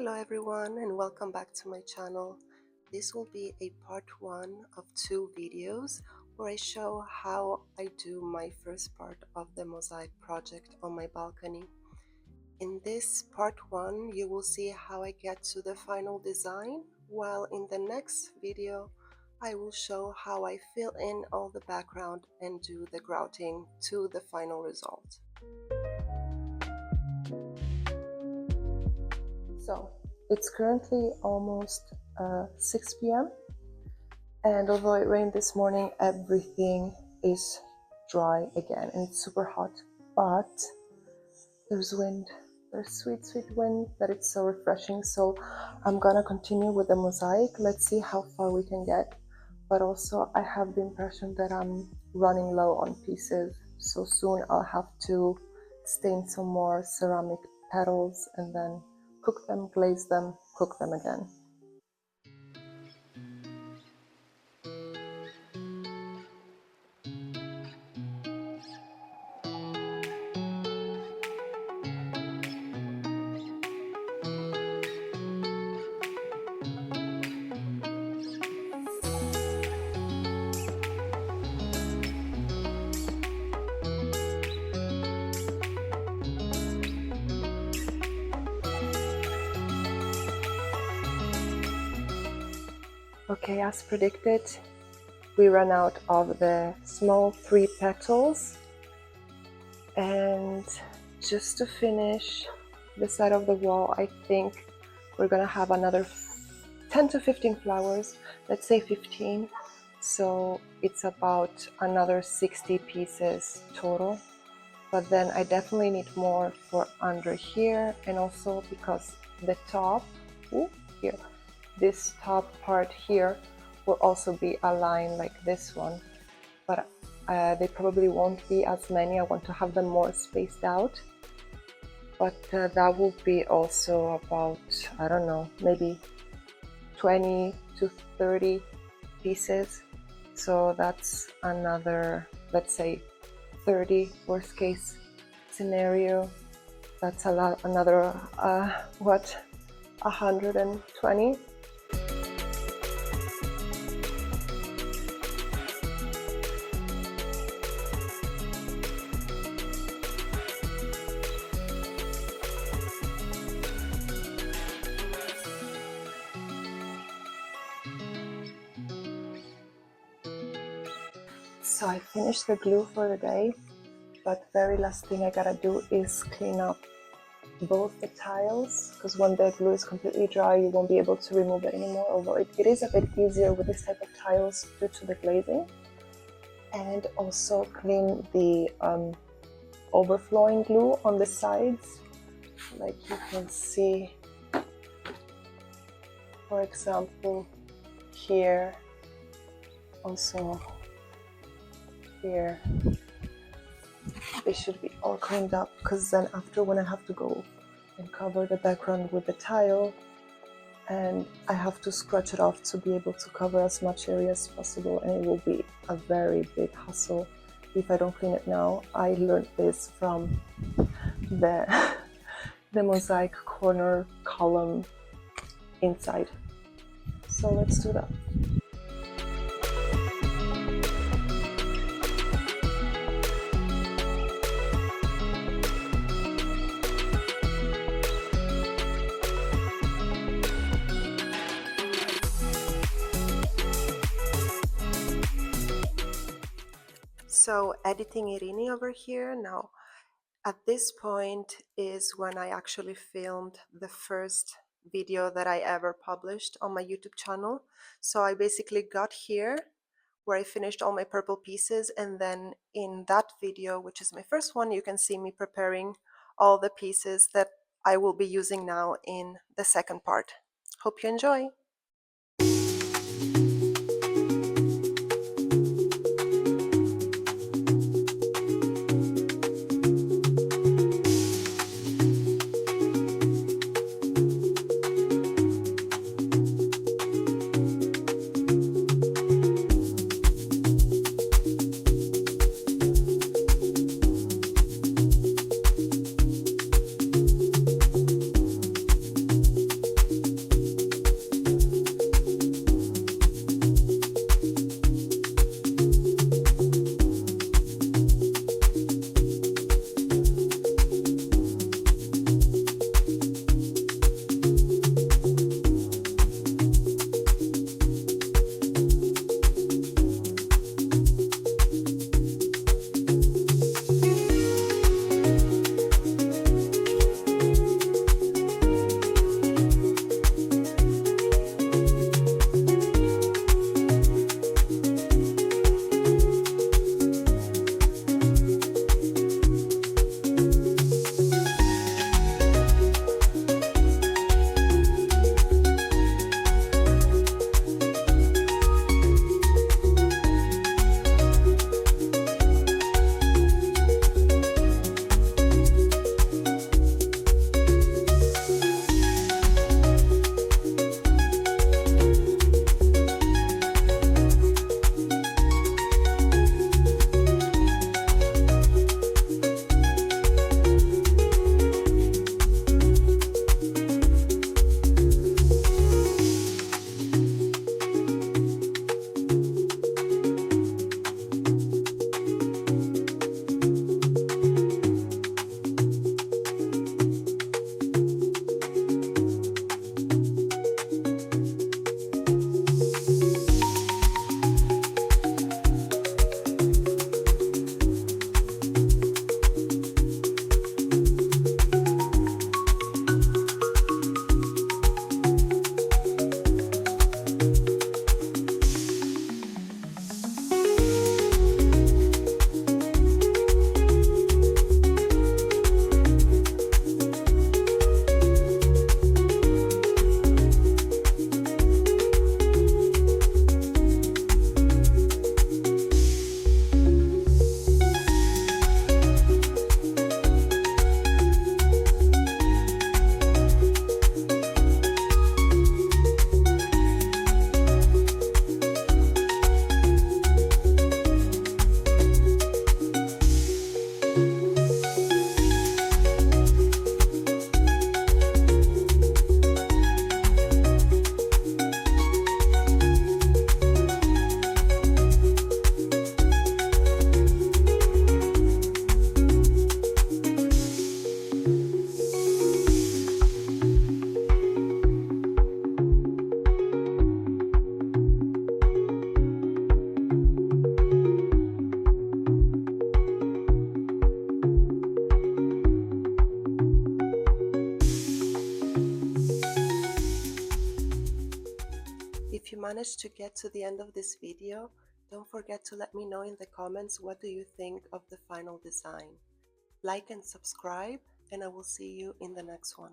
Hello everyone and welcome back to my channel. This will be a part 1 of 2 videos where I show how I do my first part of the mosaic project on my balcony. In this part 1 you will see how I get to the final design, while in the next video I will show how I fill in all the background and do the grouting to the final result. So it's currently almost 6 p.m. and although it rained this morning, everything is dry again and it's super hot, but there's wind. There's sweet wind that it's so refreshing. So I'm gonna continue with the mosaic. Let's see how far we can get, but also I have the impression that I'm running low on pieces, so soon I'll have to stain some more ceramic petals and then cook them, glaze them, cook them again. Okay, as predicted, we ran out of the small 3 petals, and just to finish the side of the wall, I think we're gonna have another 10 to 15 flowers, let's say 15, so it's about another 60 pieces total. But then I definitely need more for under here, and also because the top, here, this top part here will also be aligned like this one, but they probably won't be as many. I want to have them more spaced out, but that will be also about, I don't know, maybe 20 to 30 pieces, so that's another, let's say 30 worst case scenario. That's a lot, another 120. So I finished the glue for the day, but very last thing I gotta do is clean up both the tiles, because when the glue is completely dry you won't be able to remove it anymore, although it is a bit easier with this type of tiles due to the glazing. And also clean the overflowing glue on the sides, like you can see, for example here, also here. They should be all cleaned up, because then after, when I have to go and cover the background with the tile, and I have to scratch it off to be able to cover as much area as possible, and it will be a very big hassle if I don't clean it now. I learned this from the mosaic corner column inside. So let's do that. So editing Irini over here now. At this point is when I actually filmed the first video that I ever published on my YouTube channel. So I basically got here where I finished all my purple pieces, and then in that video, which is my first one, you can see me preparing all the pieces that I will be using now in the second part. Hope you enjoy! If you managed to get to the end of this video, don't forget to let me know in the comments what do you think of the final design. Like and subscribe, and I will see you in the next one.